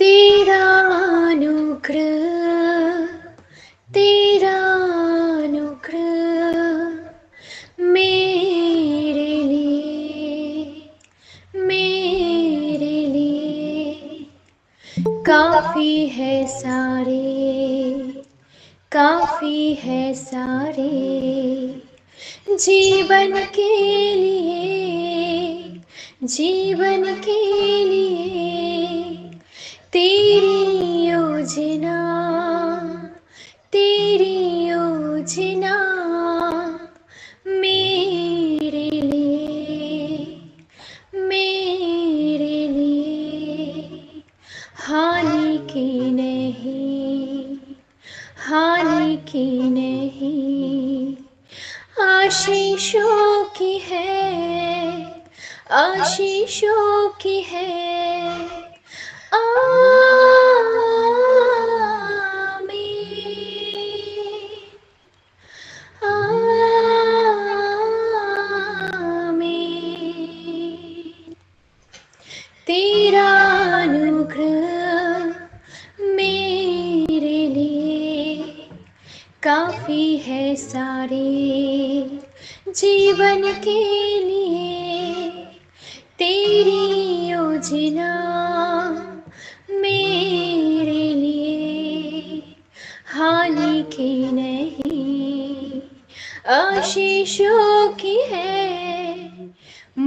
तेरा अनुग्रह, तेरा अनुग्रह मेरे लिए काफी है सारे, काफी है सारे जीवन के लिए, जीवन के लिए तेरी योजना, तेरी योजना मेरे लिए हानि की नहीं, हानि की नहीं, आशीषों की है, आशीषों की है। आमीन, आमीन। तेरा अनुग्रह मेरे लिए काफी है सारे जीवन के लिए, तेरी योजना मेरे लिए हानि की नहीं, आशीषों की है।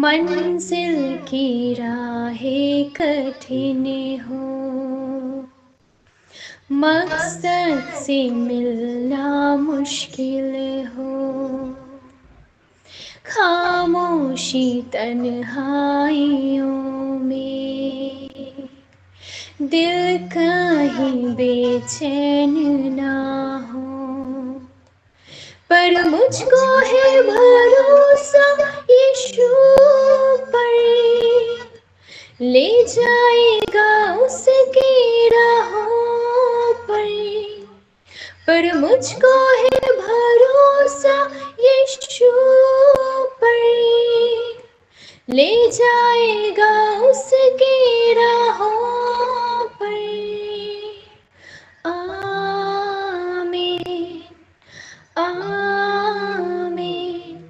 मंजिल की राहें कठिन हो, मकसद से मिलना मुश्किल हो, खामोशी तन्हाइयों में दिल कहीं बेचैन ना हो, पर मुझको है भरोसा यीशु पर, ले जाएगा उसकी राहों पर मुझको है भरोसा यीशु पर, ले जाएगा उसकी राहों पर। आमीन, आमीन।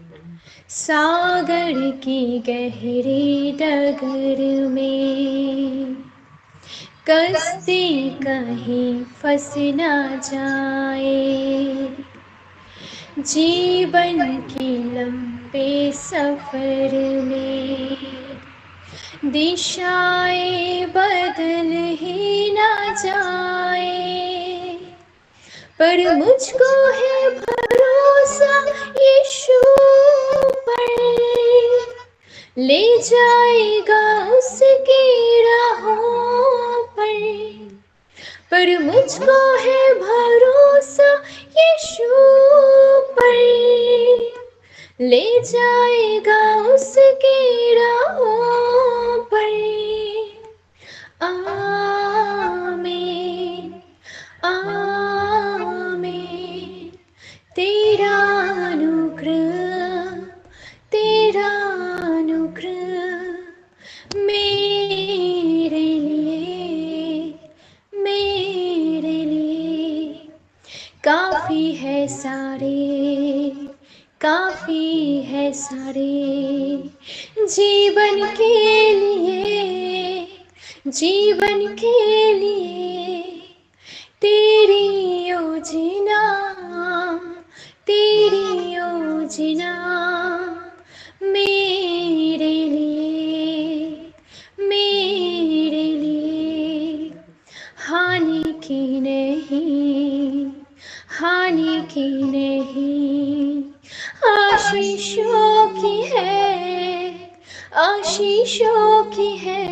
सागर की गहरी डगर में कश्ती कहीं फंस न जाए, जीवन की लंबे सफर में दिशाएं बदल ही न जाए, पर मुझको है भरोसा यीशु पर, ले जाएगा उसकी राहों पर मुझको है भरोसा यीशु पर, ले जाएगा उसकी राहों पर। आमीन, आमीन। तेरा अनुग्रह, तेरा अनुग्रह मेरे लिए काफी है सारे, काफी है सारे जीवन के लिए, जीवन के लिए तेरी योजना, तेरी योजना मेरे लिए हानि की नहीं, हानि की नहीं, आशीषों की है, आशीषों की है।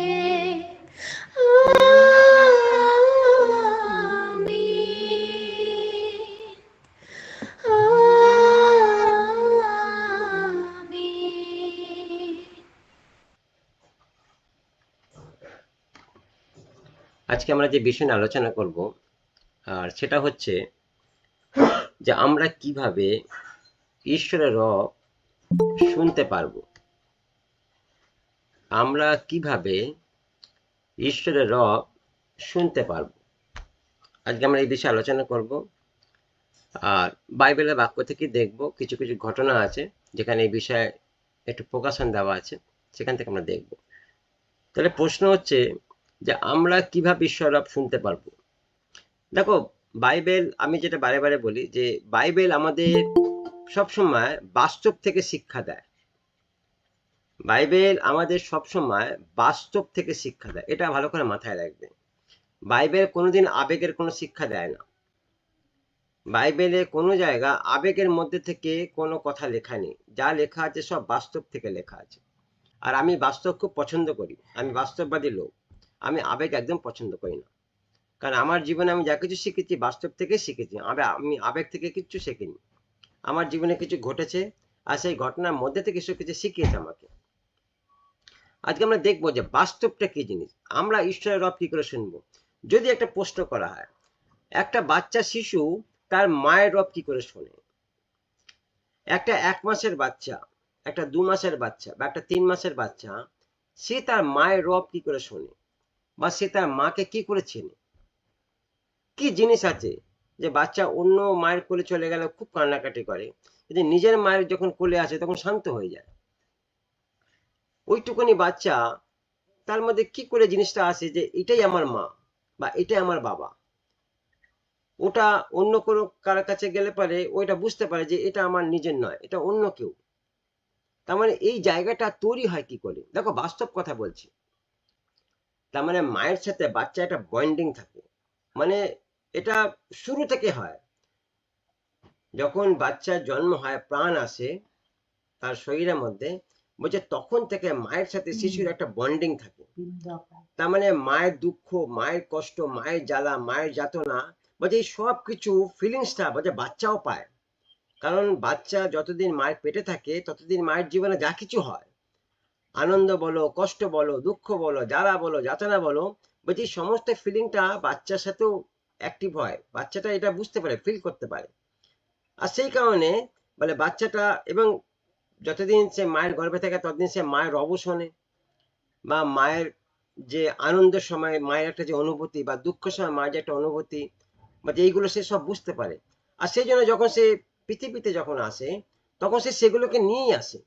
आमीन, आमीन। আজকে আমরা যে বিষয় নিয়ে আলোচনা করব আর সেটা হচ্ছে যে আমরা কিভাবে ঈশ্বরের রব শুনতে পারবো, আমরা কিভাবে ঈশ্বরের রব শুনতে পারবো। আজকে আমরা এই বিষয়ে আলোচনা করব। আর বাইবেলের বাক্য থেকে দেখব কিছু কিছু ঘটনা আছে যেখানে এই বিষয়ে একটু প্রকাশন দেওয়া আছে, সেখান থেকে আমরা দেখব। তাহলে প্রশ্ন হচ্ছে যে আমরা কিভাবে ঈশ্বর শুনতে পারবো। দেখো, বাইবেল, আমি যেটা বারে বারে বলি যে বাইবেল আমাদের সবসময় বাস্তব থেকে শিক্ষা দেয়। বাইবেল আমাদের সবসময় বাস্তব থেকে শিক্ষা দেয়, এটা ভালো করে মাথায় রাখবে। বাইবেল কোনোদিন আবেগের কোনো শিক্ষা দেয় না। বাইবেলে কোনো জায়গা আবেগের মধ্যে থেকে কোনো কথা লেখা নেই। যা লেখা আছে সব বাস্তব থেকে লেখা আছে। আর আমি বাস্তব খুব পছন্দ করি, আমি বাস্তববাদী লোক। আমি আবেগ একদম পছন্দ করি না, কারণ আমার জীবনে আমি যা কিছু শিখেছি বাস্তব থেকে শিখেছি। আমি আবেগ থেকে কিচ্ছু শিখিনি। আমার জীবনে কিছু ঘটেছে, আর সেই ঘটনার মধ্যে থেকে সব কিছু শিখিয়েছে আমাকে। আজকে আমরা দেখবো যে বাস্তবটা কি জিনিস, আমরা ঈশ্বরের রব কি করে শুনবো। যদি একটা প্রশ্ন করা হয়, একটা বাচ্চা শিশু তার মায়ের রব কি করে শোনে, একটা 1 মাসের বাচ্চা, একটা 2 মাসের বাচ্চা বা একটা 3 মাসের বাচ্চা, সে তার মায়ের রব কি করে শোনে, বা সে তার মাকে কি করে চেনে। কি জিনিস আছে যে বাচ্চা অন্য মায়ের কোলে চলে গেলে খুব কান্নাকাটি করে, কিন্তু নিজের মায়ের যখন কোলে আসে তখন শান্ত হয়ে যায়। ওইটুকুনি বাচ্চা, তার মধ্যে কি করে জিনিসটা আসে যে এটাই আমার মা বা এটাই আমার বাবা। ওটা অন্য কোনো কারোর কাছে গেলে পারে ওইটা বুঝতে পারে যে এটা আমার নিজের নয়, এটা অন্য কেউ। তার মানে এই জায়গাটা তৈরি হয় কি করে, দেখো বাস্তব কথা বলছি। তার মানে মায়ের সাথে বাচ্চা একটা বন্ডিং থাকে, মানে এটা শুরু থেকে হয়। যখন বাচ্চার জন্ম হয়, প্রাণ আসে তার শরীরের মধ্যে, বলছে তখন থেকে মায়ের সাথে শিশুর একটা বন্ডিং থাকে। তার মানে মায়ের দুঃখ, মায়ের কষ্ট, মায়ের জ্বালা, মায়ের যাতনা, বলছে এই সব কিছু ফিলিংসটা বলছে বাচ্চাও পায়। কারণ বাচ্চা যতদিন মায়ের পেটে থাকে ততদিন মায়ের জীবনে যা কিছু হয়, আনন্দ বলো, কষ্ট বলো, দুঃখ বলো, জ্বালা বলো, যাতনা বলো, বলছি সমস্ত ফিলিংটা বাচ্চার সাথেও অ্যাক্টিভ হয়। বাচ্চাটা এটা বুঝতে পারে, ফিল করতে পারে। আর সেই কারণে বলে বাচ্চাটা, এবং যতদিন সে মায়ের গর্ভে থাকে ততদিন সে মায়ের রব শোনে, বা মায়ের যে আনন্দের সময় মায়ের একটা যে অনুভূতি, বা দুঃখের সময় মায়ের যে একটা অনুভূতি, বা এইগুলো সে সব বুঝতে পারে। আর সেই জন্য যখন সে পৃথিবীতে যখন আসে তখন সে সেগুলোকে নিয়েই আসে।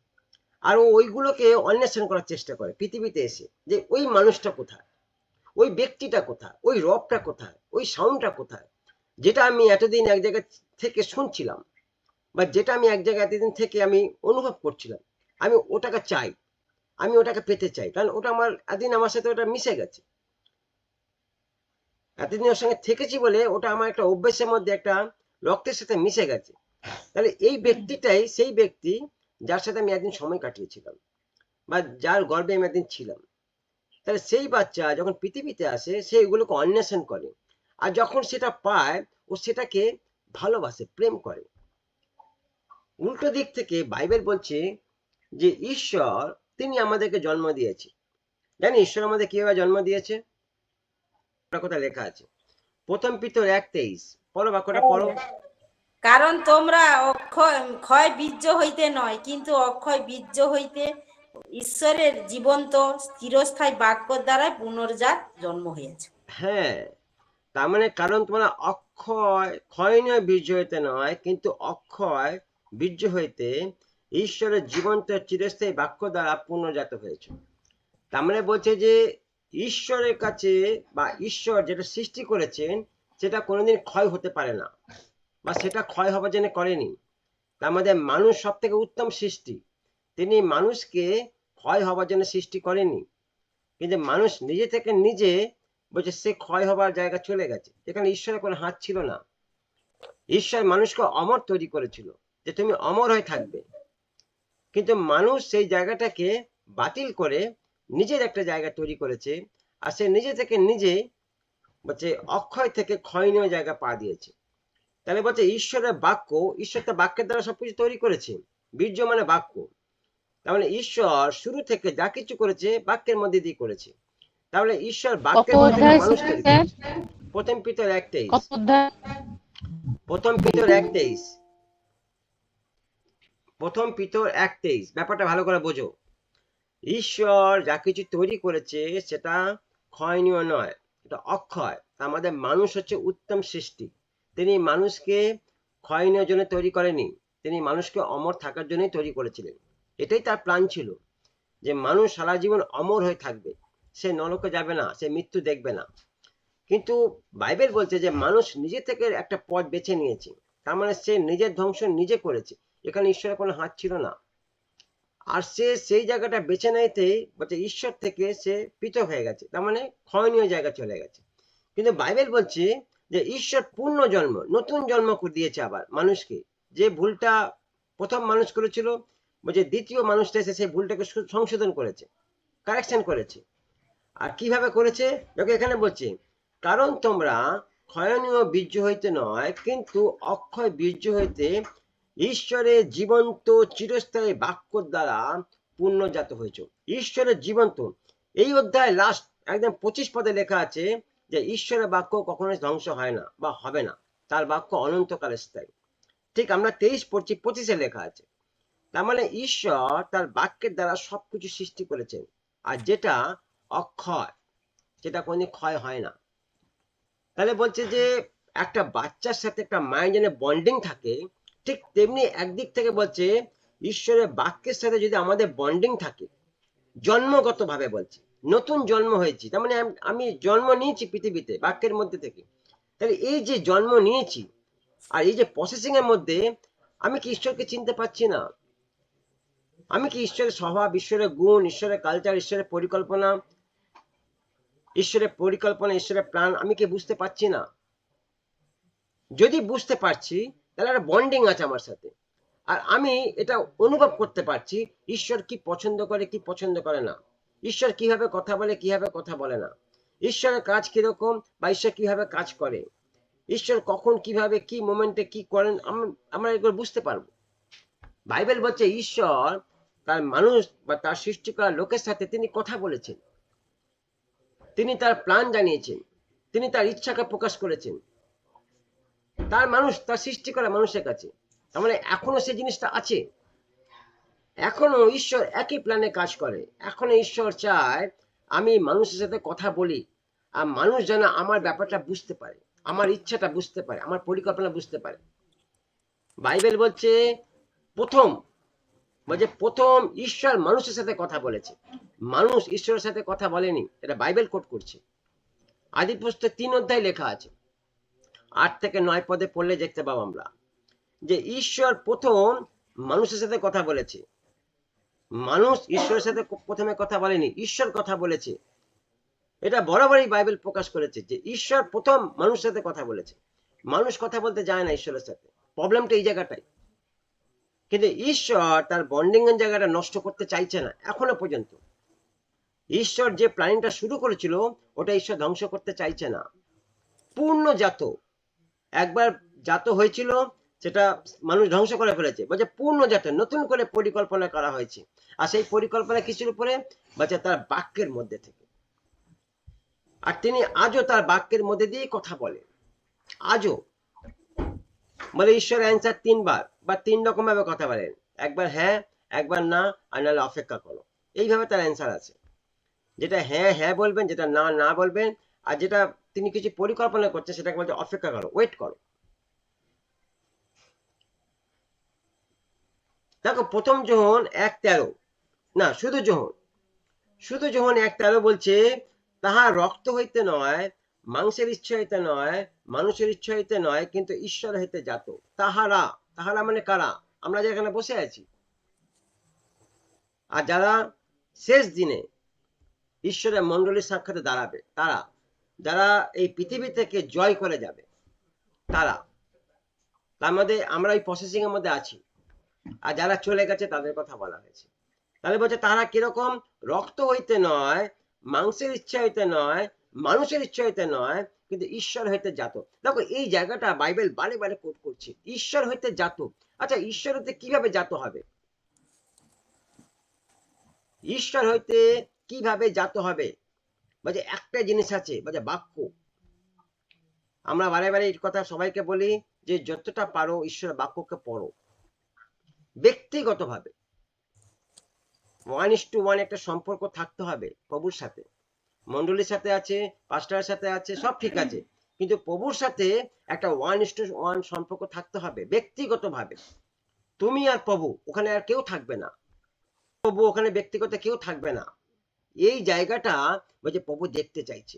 আর ও ওইগুলোকে অন্বেষণ করার চেষ্টা করে পৃথিবীতে এসে, যে ওই মানুষটা কোথায়, ওই ব্যক্তিটা কোথায়, ওই রবটা কোথায়, ওই সাউন্ডটা কোথায়, যেটা আমি এতদিন এক জায়গা থেকে শুনছিলাম, বা যেটা আমি এক জায়গায় এতদিন থেকে আমি অনুভব করছিলাম। আমি ওটাকে চাই, আমি ওটাকে পেতে চাই, কারণ ওটা আমার এতদিন আমার সাথে ওটা মিশে গেছে। এতদিন ওর সঙ্গে থেকেছি বলে ওটা আমার একটা অভ্যেসের মধ্যে, একটা রক্তের সাথে মিশে গেছে। তাহলে এই ব্যক্তিটাই সেই ব্যক্তি যার সাথে আমি একদিন সময় কাটিয়েছিলাম, বা যার গর্ভে আমি একদিন ছিলাম। তাহলে সেই বাচ্চা যখন পৃথিবীতে আসে সে এগুলোকে অন্বেষণ করে, আর যখন সেটা পায় ও সেটাকে ভালোবাসে, প্রেম করে। উল্টো দিক থেকে বাইবেল বলছে যে ঈশ্বর, তিনি আমাদেরকে জন্ম দিয়েছে। জানি ঈশ্বর আমাদের কিভাবে জন্ম দিয়েছে, কথা লেখা আছে প্রথম পিতর 1:23। পড়ো বাক্যটা পড়ো। কারণ তোমরা ক্ষয় বীর্য হইতে নয়, কিন্তু অক্ষয় বীর্য হইতে ঈশ্বরের জীবন্ত চিরস্থায়ী বাক্য দ্বারা পুনর্জাত জন্ম হয়েছে। হ্যাঁ, তার মানে কারণ তোমরা অক্ষয়, ক্ষয়নীয় বীর্য হইতে নয় কিন্তু অক্ষয় বীর্য হইতে ঈশ্বরের জীবন্ত চিরস্থায়ী বাক্য দ্বারা পুনর্জাত হয়েছে। তার মানে বলছে যে ঈশ্বরের কাছে, বা ঈশ্বর যেটা সৃষ্টি করেছেন সেটা কোনোদিন ক্ষয় হতে পারে না, বা সেটা ক্ষয় হবার জন্য করেনি। তার মধ্যে মানুষ সব থেকে উত্তম সৃষ্টি, তিনি মানুষকে ক্ষয় হবার জন্য সৃষ্টি করেনি। কিন্তু মানুষ নিজে থেকে নিজে বলছে সে ক্ষয় হবার জায়গা চলে গেছে, এখানে ঈশ্বরের কোনো হাত ছিল না। ঈশ্বর মানুষকে অমর তৈরি করেছিল, যে তুমি অমর হয়ে থাকবে। কিন্তু মানুষ সেই জায়গাটাকে বাতিল করে নিজের একটা জায়গা তৈরি করেছে, আর সে নিজে থেকে নিজে বলছে অক্ষয় থেকে ক্ষয়নীয় জায়গা পা দিয়েছে। তাহলে বলছে ঈশ্বরের বাক্য, ঈশ্বর তো বাক্যের দ্বারা সবকিছু তৈরি করেছে। বীর্য মানে বাক্য। তার মানে ঈশ্বর শুরু থেকে যা কিছু করেছে বাক্যের মধ্যে দিয়ে করেছে। তাহলে ঈশ্বর বাক্যের মধ্যে থেকে মানুষ তৈরি করেছে। প্রথম পিতর 1:23। প্রথম পিতর 1:23। প্রথম পিতর 1:23, ব্যাপারটা ভালো করে বোঝো। ঈশ্বর যা কিছু তৈরি করেছে সেটা ক্ষয়নীয় নয়, এটা অক্ষয়। আমাদের মানুষ হচ্ছে উত্তম সৃষ্টি। তিনি মানুষকে ক্ষয় নেওয়ার জন্য তৈরি করেনি, তিনি মানুষকে অমর থাকার জন্যই তৈরি করেছিলেন। এটাই তার প্ল্যান ছিল, যে মানুষ সারা জীবন অমর হয়ে থাকবে, সে নরকে যাবে না, সে মৃত্যু দেখবে না। কিন্তু বাইবেল বলছে যে মানুষ নিজে থেকে একটা পথ বেছে নিয়েছে, তার মানে সে নিজের ধ্বংস নিজে করেছে, এখানে ঈশ্বরের কোনো হাত ছিল না। আর সে সেই জায়গাটা বেছে নিতেই বলছে ঈশ্বর থেকে সে পৃথক হয়ে গেছে, তার মানে ক্ষয়নীয় জায়গা চলে গেছে। কিন্তু বাইবেল বলছে যে ঈশ্বর পূর্ণ জন্ম, নতুন জন্ম দিয়েছে আবার মানুষকে। যে ভুলটা প্রথম মানুষ করেছিল, বলছে দ্বিতীয় মানুষটা এসে সেই ভুলটাকে সংশোধন করেছে, কারেকশন করেছে। আর কিভাবে করেছে দেখো এখানে বলছে, কারণ তোমরা ক্ষয়নীয় বীর্য হইতে নয় কিন্তু অক্ষয় বীর্য হইতে ঈশ্বরের জীবন্ত চিরস্থায়ী বাক্য দ্বারা পূর্ণজাত হয়েছে। ঈশ্বরের জীবন্ত, এই অধ্যায় লাস্ট একদম 25 পদে লেখা আছে যে ঈশ্বরের বাক্য কখনোই ধ্বংস হয় না বা হবে না, তার বাক্য অনন্তকাল স্থায়ী। ঠিক আমরা 23 পড়ছি, 25-এ লেখা আছে। তার মানে ঈশ্বর তার বাক্যের দ্বারা সবকিছু সৃষ্টি করেছেন, আর যেটা অক্ষয়, যেটা কোনদিন ক্ষয় হয় না। তাহলে বলছে যে একটা বাচ্চার সাথে একটা মায়ের জন্য বন্ডিং থাকে, ঠিক তেমনি একদিক থেকে বলছে ঈশ্বরের বাক্যের সাথে যদি আমাদের বন্ডিং থাকে, জন্মগত ভাবে বলছে নতুন জন্ম হয়েছি, তার মানে আমি জন্ম নিয়েছি পৃথিবীতে বাক্যের মধ্যে থেকে। তাহলে এই যে জন্ম নিয়েছি আর এই যে প্রসেসিং এর মধ্যে আমি কি ঈশ্বরকে চিনতে পারছি না? আমি কি ঈশ্বরের স্বভাব, ঈশ্বরের গুণ, ঈশ্বরের কালচার, ঈশ্বরের পরিকল্পনা, ঈশ্বরের প্ল্যান আমি কি বুঝতে পারছি না? যদি বুঝতে পারছি তাহলে একটা বন্ডিং আছে আমার সাথে, আর আমি এটা অনুভব করতে পারছি ঈশ্বর কি পছন্দ করে কি পছন্দ করে না, ঈশ্বর কিভাবে কথা বলে কিভাবে কথা বলে না, ঈশ্বরের কাজ কিরকম বা ঈশ্বর কিভাবে কাজ করে, ঈশ্বর কখন কিভাবে কি মোমেন্টে কি করেন, আমরা এগুলো বুঝতে পারবো। বাইবেল বলছে ঈশ্বর তার মানুষ বা তার সৃষ্টি করা লোকের সাথে তিনি কথা বলেছেন, তিনি তার প্ল্যান জানিয়েছেন, তিনি তার ইচ্ছাকে প্রকাশ করেছেন তার মানুষ, তার সৃষ্টি করা মানুষের কাছে। তার মানে এখনো সেই জিনিসটা আছে, এখনো ঈশ্বর একই প্ল্যানে কাজ করে। এখনো ঈশ্বর চায় আমি মানুষের সাথে কথা বলি, আর মানুষ যেন আমার ব্যাপারটা বুঝতে পারে, আমার ইচ্ছাটা বুঝতে পারে, আমার পরিকল্পনা বুঝতে পারে। বাইবেল বলছে প্রথম ঈশ্বর মানুষের সাথে কথা বলেছে, মানুষ ঈশ্বরের সাথে কথা বলেনি, এটা বাইবেল কোট করছে। আদি পুস্তক 3 অধ্যায় লেখা আছে, 8 থেকে 9 পদে পড়লে দেখতে পাবো আমরা যে ঈশ্বর প্রথম মানুষের সাথে কথা বলেছে। মানুষ ঈশ্বরের সাথে প্রথমে কথা বলেনি, ঈশ্বর কথা বলেছে। এটা বরাবরই বাইবেল প্রকাশ করেছে যে ঈশ্বর প্রথম মানুষের সাথে কথা বলেছে, মানুষ কথা বলতে যায় না ঈশ্বরের সাথে। প্রবলেমটা এই জায়গাটাই। কিন্তু ঈশ্বর তার বন্ডিং এর জায়গাটা নষ্ট করতে চাইছে না এখনো পর্যন্ত। ঈশ্বর যে প্ল্যানিংটা শুরু করেছিল ওটা ঈশ্বর ধ্বংস করতে চাইছে না। পূর্ণ জাত, একবার জাত হয়েছিল সেটা মানুষ ধ্বংস করে ফেলেছে, বলছে পূর্ণ জাত নতুন করে পরিকল্পনা করা হয়েছে। আর সেই পরিকল্পনা কিছুর উপরে বলছে তার বাক্যের মধ্যে থেকে। আর তিনি আজও তার বাক্যের মধ্যে দিয়ে কথা বলে, আজও। বলে ঈশ্বর অ্যান্সার 3 বার বা 3 রকম ভাবে কথা বলেন, একবার হ্যাঁ, একবার না, আর নাহলে অপেক্ষা করো। এইভাবে তার অ্যান্সার আছে, যেটা হ্যাঁ হ্যাঁ বলবেন, যেটা না না বলবেন, আর যেটা তিনি কিছু পরিকল্পনা করছে সেটাকে বলছে অপেক্ষা করো, ওয়েট করো। দেখো প্রথম যোহন 1:13, না শুধু যোহন 1:13 বলছে তাহার রক্ত হইতে নয়, মাংসের ইচ্ছা হইতে নয়, মানুষের ইচ্ছা হইতে নয়, কিন্তু ঈশ্বর হইতে জাত। তাহারা, তাহারা মানে কারা? আমরা যেখানে বসে আছি, আর যারা শেষ দিনে ঈশ্বরের মণ্ডলীর সাক্ষাতে দাঁড়াবে, তারা যারা এই পৃথিবী থেকে জয় করে যাবে, তারা, তার মধ্যে আমরা এই প্রসেসিং এর মধ্যে আছি। আর যারা চলে গেছে তাদের কথা বলা হয়েছে। তাহলে বলছে তারা কিরকম? রক্ত হইতে নয়, মাংসের ইচ্ছা হইতে নয়, মানুষের ইচ্ছা হইতে নয়, কিন্তু ঈশ্বর হইতে জাত। দেখো এই জায়গাটা বাইবেল বারে বারে কোট করছে, ঈশ্বর হইতে জাত। আচ্ছা ঈশ্বর হইতে কিভাবে জাত হবে? ঈশ্বর হইতে কিভাবে জাত হবে? বলছে একটা জিনিস আছে, বলছে বাক্য। আমরা বারে বারে এই কথা সবাইকে বলি যে যতটা পারো ঈশ্বরের বাক্যকে পড়ো ব্যক্তিগতভাবে। 1:1 একটা সম্পর্ক থাকতে হবে প্রভুর সাথে। মন্ডলীর সাথে আছে, পাস্টারের সাথে আছে, সব ঠিক আছে, কিন্তু প্রভুর সাথে একটা 1:1 সম্পর্ক থাকতে হবে ব্যক্তিগতভাবে। তুমি আর প্রভু, ওখানে আর কেউ থাকবে না, প্রভু ওখানে ব্যক্তিগত কেউ থাকবে না। এই জায়গাটা বলছে প্রভু দেখতে চাইছে।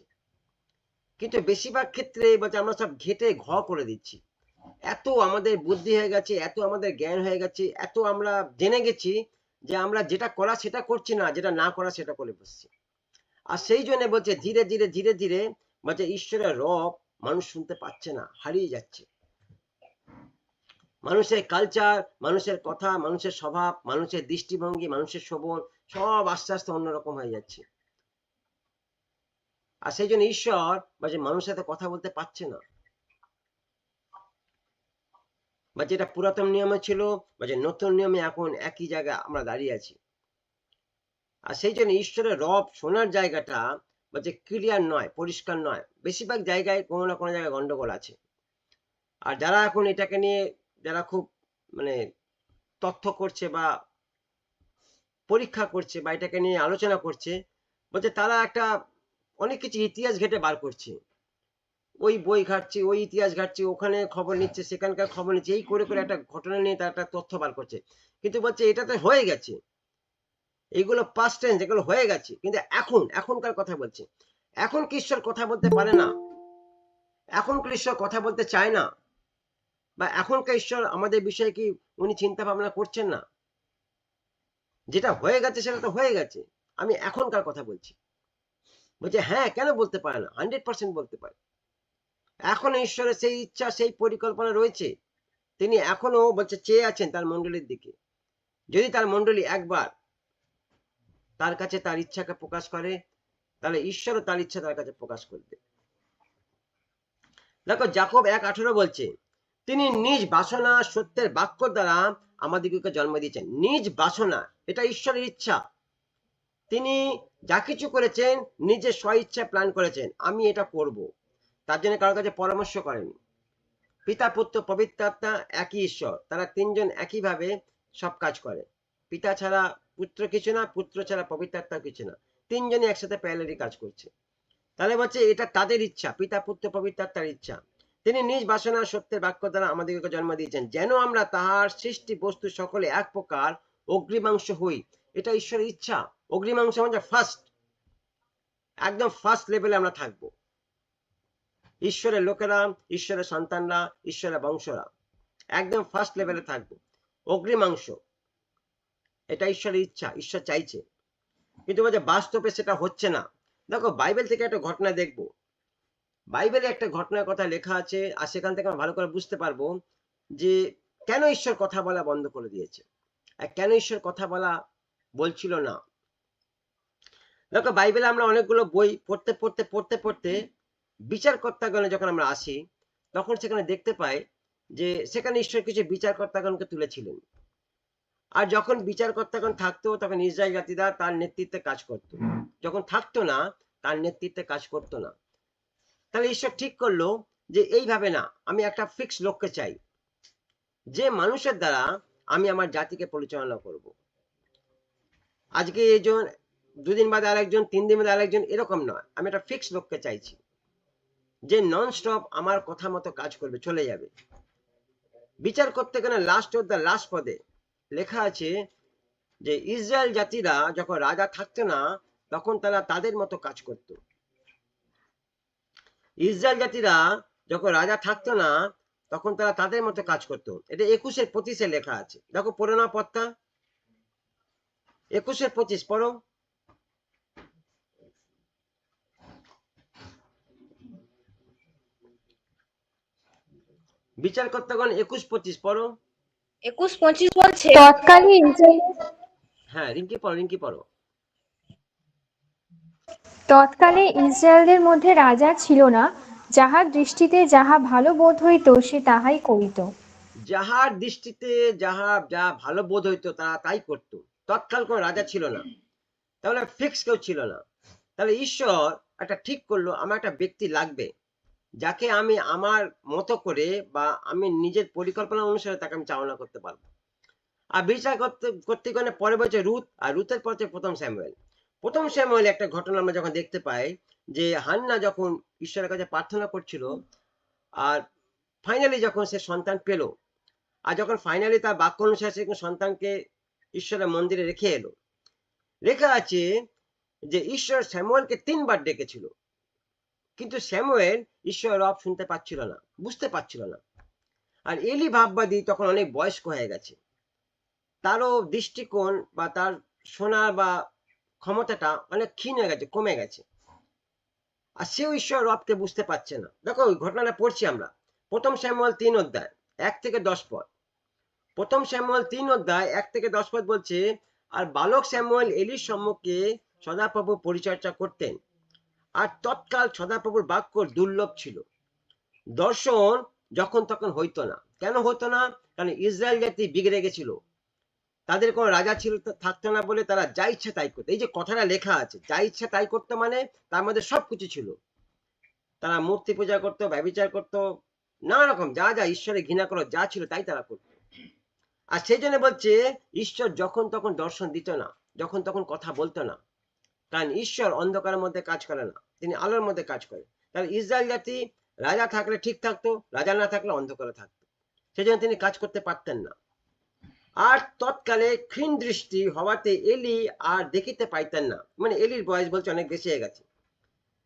কিন্তু বেশিরভাগ ক্ষেত্রে বলছে আমরা সব ঘেটে ঘ করে দিচ্ছি। এত আমাদের বুদ্ধি হয়ে গেছে, এত আমাদের জ্ঞান হয়ে গেছে, এত আমরা জেনে গেছি যে আমরা যেটা করা সেটা করছি না, যেটা না করা সেটা করে বসছি। আর সেই জন্য বলছে ধীরে ধীরে ধীরে ধীরে বলছে ঈশ্বরের রব মানুষ শুনতে পাচ্ছে না, হারিয়ে যাচ্ছে। মানুষের কালচার, মানুষের কথা, মানুষের স্বভাব, মানুষের দৃষ্টিভঙ্গি, মানুষের শোভন সব আস্তে আস্তে অন্যরকম হয়ে যাচ্ছে। আর সেই জন্য ঈশ্বর বলছে মানুষের সাথে কথা বলতে পারছে না। বা যেটা পুরাতন নিয়মে ছিল, বা যে নতুন নিয়মে এখন একই জায়গায় আমরা দাঁড়িয়ে আছি। আর সেই জন্য ঈশ্বরের রব শোনার জায়গাটা বলছে ক্লিয়ার নয়, পরিষ্কার নয়। বেশিরভাগ জায়গায় কোনো না কোনো জায়গায় গন্ডগোল আছে। আর যারা এখন এটাকে নিয়ে যারা খুব মানে তথ্য করছে বা পরীক্ষা করছে বা এটাকে নিয়ে আলোচনা করছে, বলছে তারা একটা অনেক কিছু ইতিহাস ঘেটে বার করছে। ওই বই ঘাটছে, ওই ইতিহাস ঘাটছে, ওখানে খবর নিচ্ছে, সেখানকার খবর নিচ্ছে, এই করে করে একটা ঘটনা নিয়ে তারা একটা তথ্য বার করছে। কিন্তু বলছে এটা তো হয়ে গেছে, এগুলো পাস্ট টেন্স, এগুলো হয়ে গেছে। কিন্তু এখনকার কথা বলছে। এখন কি ঈশ্বর কথা বলতে পারে না? এখন কি ঈশ্বর কথা বলতে চায় না? বা এখনকার ঈশ্বর আমাদের বিষয়ে কি উনি চিন্তা ভাবনা করছেন না? যেটা হয়ে গেছে সেটা তো হয়ে গেছে, আমি এখনকার কথা বলছি। বলছে হ্যাঁ, কেন বলতে পারে না? 100% বলতে পারে। এখন ঈশ্বরের সেই ইচ্ছা, সেই পরিকল্পনা রয়েছে। তিনি এখনো বলছে চেয়ে আছেন তার মণ্ডলীর দিকে। যদি তার মণ্ডলী একবার তার কাছে তার ইচ্ছাকে প্রকাশ করে, তাহলে ঈশ্বরও তার ইচ্ছা তার কাছে প্রকাশ করবে। দেখো যাকব 1:18 বলছে, তিনি নিজ বাসনা সত্যের বাক্য দ্বারা আমাদিগকে জন্ম দিয়েছেন। নিজ বাসনা, এটা ঈশ্বরের ইচ্ছা। তিনি যা কিছু করেছেন নিজের স্বইচ্ছা প্ল্যান করেছেন, আমি এটা করব। তার জন্য কারোর কাছে পরামর্শ করেনি। পিতা পুত্র পবিত্র আত্মা একই ঈশ্বর, তারা তিনজন একইভাবে সব কাজ করে। পিতা ছাড়া পুত্র কিছু না, পুত্র ছাড়া পবিত্র আত্মা কিছু না, তিনজনই একসাথে প্যারালালি কাজ করছে। তাহলে বলছে এটা তাদের ইচ্ছা, পিতা পুত্র পবিত্র আত্মার ইচ্ছা। তিনি নিজ বাসনা সত্যের বাক্য দ্বারা আমাদেরকে জন্ম দিয়েছেন, যেন আমরা তাহার সৃষ্টি বস্তু সকলে এক প্রকার অগ্রিমাংশ হই। এটা ঈশ্বরের ইচ্ছা। অগ্রিমাংশ মানে ফার্স্ট, একদম ফার্স্ট লেভেলে আমরা থাকবো। ঈশ্বরের লোকেরা, ঈশ্বরের সন্তানরা, ঈশ্বরের বংশরা একদম ফার্স্ট লেভেলে থাকবো, অগ্রিমাংশ। এটা ঈশ্বরের ইচ্ছা, ঈশ্বর চাইছে। কিন্তু বলছে বাস্তবে সেটা হচ্ছে না। দেখো বাইবেল থেকে একটা ঘটনা দেখবো। বাইবেলে একটা ঘটনার কথা লেখা আছে, আর সেখান থেকে আমরা ভালো করে বুঝতে পারবো যে কেন ঈশ্বর কথা বলা বন্ধ করে দিয়েছে, আর কেন ঈশ্বর কথা বলা বলছিল না। দেখো বাইবেলে আমরা অনেকগুলো বই পড়তে পড়তে পড়তে পড়তে বিচারকর্তাগণে যখন আমরা আসি, তখন সেখানে দেখতে পাই যে সেখানে ঈশ্বর কিছু বিচারকর্তাগণকে তুলেছিলেন। আর যখন বিচারকর্তাগণ থাকতো তখন ইসরায়েল জাতিরা তার নেতৃত্বে কাজ করত, যখন থাকতো না তার নেতৃত্বে কাজ করতো না। তাহলে ঈশ্বর ঠিক করলো যে এইভাবে না, আমি একটা ফিক্স লোককে চাই, যে মানুষের দ্বারা আমি আমার জাতিকে পরিচালনা করব। আজকে এইজন, দুদিন বাদে আরেকজন, 3 দিন বাদে আরেকজন, এরকম নয়। আমি একটা ফিক্স লোককে চাইছি যে নন স্টপ আমার কথা মতো কাজ করবে, চলে যাবে। বিচার করতে গেলে লাস্ট পদে লেখা আছে যে ইসরায়েল জাতিরা যখন রাজা থাকতো না তখন তারা তাদের মতো কাজ করত। ইসরায়েল জাতিরা যখন রাজা থাকতো না তখন তারা তাদের মতো কাজ করতো। এটা 21-25 লেখা আছে। দেখো পড়ো না পড়তা, 21-25 পড়ো। বিচারকর্তাগণ 21-25 পড়ো। 21-25 বলছে, তৎকালে ইসরায়েল হ্যাঁ রিঙ্কি পড়ো। তৎকালে ইসরায়েলদের মধ্যে রাজা ছিল না, যাহার দৃষ্টিতে যাহা ভালো বোধ হইত সে তাহাই করিত। যাহার দৃষ্টিতে যা ভালো বোধ হইতো তারা তাই করত। তৎকাল কোন রাজা ছিল না, তাহলে ফিক্স কেউ ছিল না। তাহলে ঈশ্বর একটা ঠিক করলো আমার একটা ব্যক্তি লাগবে, যাকে আমি আমার মতো করে বা আমি নিজের পরিকল্পনা অনুসারে তাকে আমি চালনা করতে পারবো। আর বিচার করতে করতে পরে বলছে রুথ, আর রুথের পর প্রথম স্যামুয়েল। প্রথম স্যামুয়েল একটা ঘটনা আমরা যখন দেখতে পাই যে হান্না যখন ঈশ্বরের কাছে প্রার্থনা করছিল, আর ফাইনালি যখন সে সন্তান পেল, আর যখন ফাইনালি তার বাক্য অনুসারে সে সন্তানকে ঈশ্বরের মন্দিরে রেখে এলো, লেখা আছে যে ঈশ্বর স্যামুয়েলকে 3 বার ডেকেছিল, কিন্তু স্যামুয়েল ঈশ্বরের রব শুনতে পাচ্ছিল না, বুঝতে পারছিল না। আর এলি ভাববাদী তখন অনেক বয়স্ক হয়ে গেছে, তারও দৃষ্টিকোণ বা তার শোনার বা ক্ষমতাটা অনেক ক্ষীণ হয়ে গেছে, কমে গেছে, আর সেও ঈশ্বর রবকে বুঝতে পারছে না। দেখো ওই ঘটনাটা পড়ছি আমরা, প্রথম স্যামুয়েল 3 অধ্যায় 1 থেকে 10 পদ। প্রথম স্যামুয়েল 3 অধ্যায় 1 থেকে 10 পদ বলছে, আর বালক স্যামুয়েল এলির সম্মুখে সদাপ্রভু পরিচর্যা করতেন, আর তৎকাল সদাপ্রভুর বাক্য দুর্লভ ছিল, দর্শন যখন তখন হইতো না। কেন হতো না? কারণ ইসরায়েল জাতি বিগড়ে গেছিল, তাদের কোনো রাজা ছিল থাকতো না বলে তারা যা ইচ্ছা তাই করতো। এই যে কথাটা লেখা আছে, যা ইচ্ছা তাই করতো, মানে তার মধ্যে সবকিছু ছিল। তারা মূর্তি পূজা করতো, ব্যভিচার করতো, নানা রকম যা যা ঈশ্বরে ঘৃণা করো যা ছিল তাই তারা করতো। আর সেই জন্য বলছে ঈশ্বর যখন তখন দর্শন দিত না, যখন তখন কথা বলতো না, কারণ ঈশ্বর অন্ধকারের মধ্যে কাজ করে না, তিনি আলোর মধ্যে কাজ করে। তাহলে ইসরায়েল জাতি রাজা থাকলে ঠিক থাকতো, রাজা না থাকলে অন্ধকারে থাকতো, সেই জন্য তিনি কাজ করতে পারতেন না। আর তৎকালে ক্ষীণ দৃষ্টি হওয়াতে এলি আর দেখিতে পাইতেন না, মানে এলির বয়স বলছে অনেক বেশি হয়ে গেছে।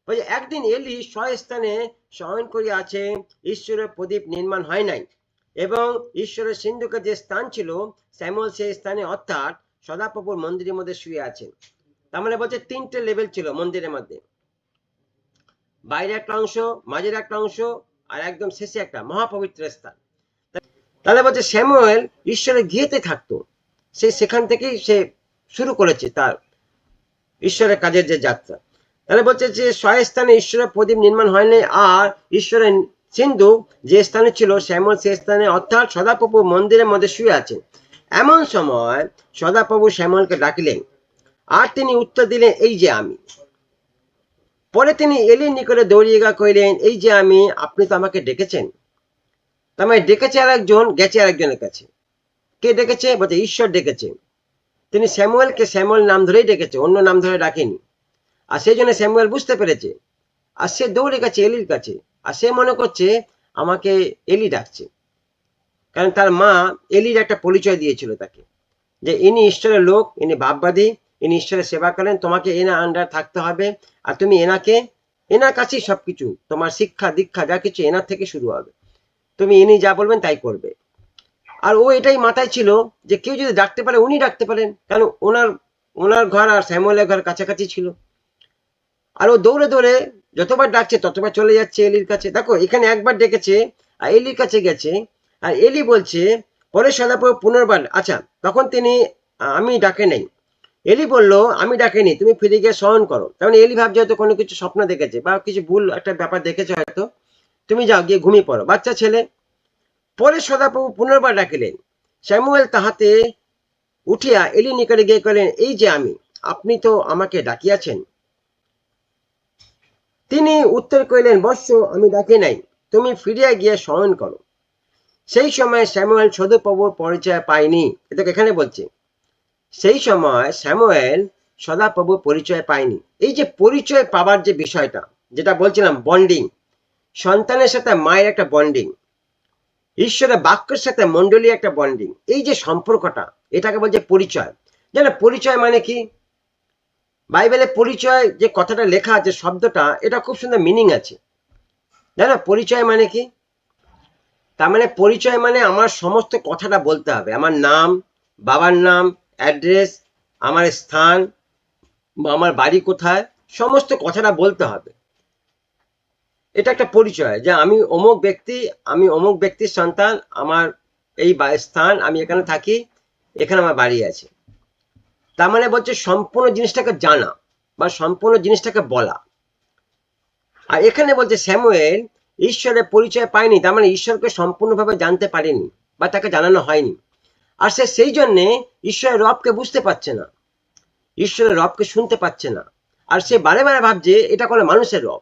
বলছে একদিন এলি স্বস্থানে শয়ন করিয়া আছে, ঈশ্বরের প্রদীপ নির্মাণ হয় নাই, এবং ঈশ্বরের সিন্ধুকের যে স্থান ছিল স্যামুয়েল সেই স্থানে অর্থাৎ সদাপ্রভুর মন্দিরের মধ্যে শুয়ে আছেন। তার মানে বলছে 3টে লেভেল ছিল মন্দিরের মধ্যে, বাইরে একটা অংশ, মাঝের একটা অংশ, আর একদম শেষে একটা মহাপবিত্র স্থান। তাহলে বলছে স্যামুয়েল ঈশ্বরের ঘিয়েতে থাকতো, সে সেখান থেকেই সে শুরু করেছে তার ঈশ্বরের কাজের যে যাত্রা। তাহলে বলছে যে স্বস্থানে ঈশ্বরের প্রদীপ নির্মাণ হয়নি, আর ঈশ্বরের সিন্ধু যে স্থানে ছিল স্যামুয়েল সেই স্থানে অর্থাৎ সদাপ্রভু মন্দিরের মধ্যে শুয়ে আছেন। এমন সময় সদাপ্রভু স্যামুয়েলকে ডাকিলেন, আর তিনি উত্তর দিলেন, এই যে আমি। পরে তিনি এলির নিকটে দৌড়িয়ে গিয়ে কইলেন, এই যে আমি, আপনি তো আমাকে ডেকেছেন। তার মানে ডেকেছে আর একজন, গেছে আরেকজনের কাছে। কে ডেকেছে? বলছে ঈশ্বর ডেকেছে। তিনি স্যামুয়েলকে স্যামুয়েল নাম ধরেই ডেকেছে, অন্য নাম ধরে ডাকেনি। আর সেই জন্য স্যামুয়েল বুঝতে পেরেছে, আর সে দৌড়ে গেছে এলির কাছে, আর সে মনে করছে আমাকে এলি ডাকছে, কারণ তার মা এলির একটা পরিচয় দিয়েছিল তাকে, যে ইনি ঈশ্বরের লোক, ইনি ভাববাদী, ইনি ঈশ্বরের সেবা করেন, তোমাকে এনার আন্ডার থাকতে হবে, আর তুমি এনার কাছেই সবকিছু, তোমার শিক্ষা দীক্ষা যা কিছু এনার থেকে শুরু হবে, তুমি ইনি যা বলবেন তাই করবে। আর ও এটাই মাথায় ছিল যে কেউ যদি ডাকতে পারে উনি ডাকতে পারেন, কারণ ওনার ঘর আর স্যামুয়েলের ঘর কাছাকাছি ছিল। আর ও দৌড়ে দৌড়ে যতবার ডাকছে ততবার চলে যাচ্ছে এলির কাছে। দেখো এখানে একবার ডেকেছে আর এলির কাছে গেছে, আর এলি বলছে পরে সদাপ্রভু পুনর্বার, আচ্ছা তখন তিনি আমি ডাকে নেই, এলি বলল আমি ডাকিনি, তুমি ফিরে গিয়ে শয়ন করো। তার মানে এলি ভাবছে হয়তো কোনো কিছু স্বপ্ন দেখেছে বা কিছু ভুল একটা ব্যাপার দেখেছে হয়তো, তুমি যাও গিয়ে ঘুমিয়ে পড়ো, বাচ্চা ছেলে। পরে সদাপ্রভু পুনর্বার ডাকিলেন, স্যামুয়েল তাহাতে উঠিয়া এলি নিকটে গিয়ে কইলেন, এই যে আমি, আপনি তো আমাকে ডাকিয়াছেন। তিনি উত্তর করিলেন, বৎস আমি ডাকি নাই, তুমি ফিরিয়া গিয়ে শয়ন করো। সেই সময় স্যামুয়েল সদাপ্রভুর পরিচয় পায়নি। এটা এখানে বলছে সেই সময় স্যামুয়েল সদাপ্রভুর পরিচয় পায়নি। এই যে পরিচয় পাবার যে বিষয়টা, যেটা বলছিলাম বন্ডিং, সন্তানের সাথে মায়ের একটা বন্ডিং, ঈশ্বরের বাক্যের সাথে মন্ডলী একটা বন্ডিং, এই যে সম্পর্কটা, এটাকে বলছে পরিচয়। জানো পরিচয় মানে কি? বাইবেলে পরিচয় যে কথাটা লেখা আছে শব্দটা, এটা খুব সুন্দর মিনিং আছে। জানো পরিচয় মানে কি? তার মানে পরিচয় মানে আমার সমস্ত কথাটা বলতে হবে, আমার নাম, বাবার নাম, অ্যাড্রেস, আমার স্থান, আমার বাড়ি কোথায়, সমস্ত কথাটা বলতে হবে। এটা একটা পরিচয় যে আমি অমুক ব্যক্তি, আমি অমুক ব্যক্তির সন্তান, আমার এই স্থান, আমি এখানে থাকি, এখানে আমার বাড়ি আছে। তার মানে বলছে সম্পূর্ণ জিনিসটাকে জানা বা সম্পূর্ণ জিনিসটাকে বলা। আর এখানে বলছে স্যামুয়েল ঈশ্বরের পরিচয় পায়নি, তার মানে ঈশ্বরকে সম্পূর্ণভাবে জানতে পারেনি বা তাকে জানানো হয়নি। আর সে সেই জন্যে ঈশ্বরের রবকে বুঝতে পারছে না, ঈশ্বরের রবকে শুনতে পাচ্ছে না। আর সে বারে বারে ভাবছে এটা কোনো মানুষের রব,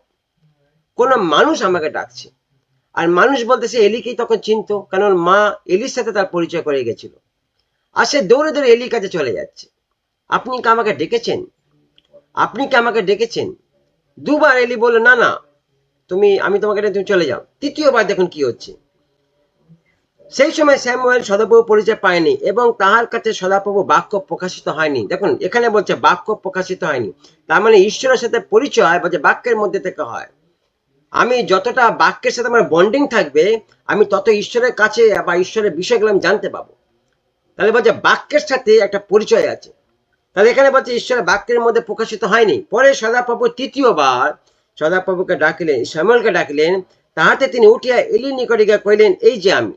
কোনো মানুষ আমাকে ডাকছে। আর মানুষ বলতে সে এলিকেই তখন চিনতো, কারণ মা এলির সাথে তার পরিচয় করে গেছিল। আর সে দৌড়ে দৌড়ে এলির কাছে চলে যাচ্ছে, আপনি কি আমাকে ডেকেছেন? আপনি কি আমাকে ডেকেছেন? দুবার এলি বলল, না না, আমি তোমাকে তুমি চলে যাও। তৃতীয়বার দেখুন কি হচ্ছে। সেই সময় স্যামুয়েল সদাপ্রভু পরিচয় পায়নি এবং তাহার কাছে সদাপ্রভু বাক্য প্রকাশিত হয়নি। দেখুন এখানে বলছে বাক্য প্রকাশিত হয়নি, তার মানে ঈশ্বরের সাথে পরিচয় বলছে বাক্যের মধ্যে থেকে হয়। আমি যতটা বাক্যের সাথে আমার বন্ডিং থাকবে, আমি তত ঈশ্বরের কাছে বা ঈশ্বরের বিষয়গুলো আমি জানতে পাবো। তাহলে বলছে বাক্যের সাথে একটা পরিচয় আছে। তাহলে এখানে বলছে ঈশ্বরের বাক্যের মধ্যে প্রকাশিত হয়নি। পরে সদাপ্রভু তৃতীয়বার সদাপ্রভুকে ডাকিলেন, স্যামুয়েলকে ডাকিলেন। তাহাতে তিনি উঠিয়া এলির নিকটে গিয়া কহিলেন, এই যে আমি,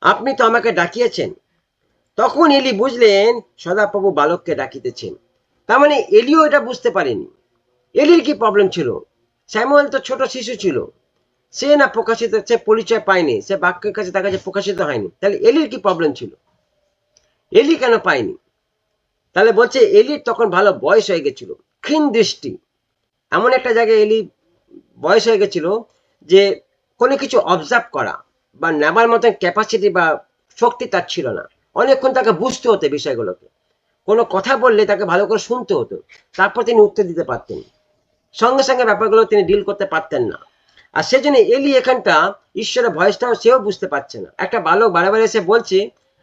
আপনি তো আমাকে ডাকিয়েছেন। তখন এলি বুঝলেন সদাপ্রভু বালককে ডাকিতেছেন। তার মানে এলিও এটা বুঝতে পারেনি। এলির কি প্রবলেম ছিল? স্যামুয়েল তো ছোট শিশু ছিল, সে না প্রকাশিত, সে পরিচয় পায়নি, সে বাক্যের কাছে তার কাছে প্রকাশিত হয়নি। তাহলে এলির কি প্রবলেম ছিল? এলি কেন পায়নি? তাহলে বলছে এলির তখন ভালো বয়স হয়ে গেছিল, ক্ষীণ দৃষ্টি। এমন একটা জায়গায় এলি বয়স হয়ে গেছিল যে কোনো কিছু অবজার্ভ করা বা নেবার মতন ক্যাপাসিটি বা শক্তি তার ছিল না। অনেকক্ষণ তাকে বুঝতে হতো বিষয়গুলোকে। কোনো কথা বললে তাকে ভালো করে শুনতে হতো, তারপর তিনি উত্তর দিতে পারতেন। সঙ্গে সঙ্গে ব্যাপারগুলো তিনি ডিল করতে পারতেন না। আর সেজন্য এলি এখানটা ঈশ্বরের ভয়েসটাও সেও বুঝতে পারছে না। একটা বালক বারে বারে এসে বলছে,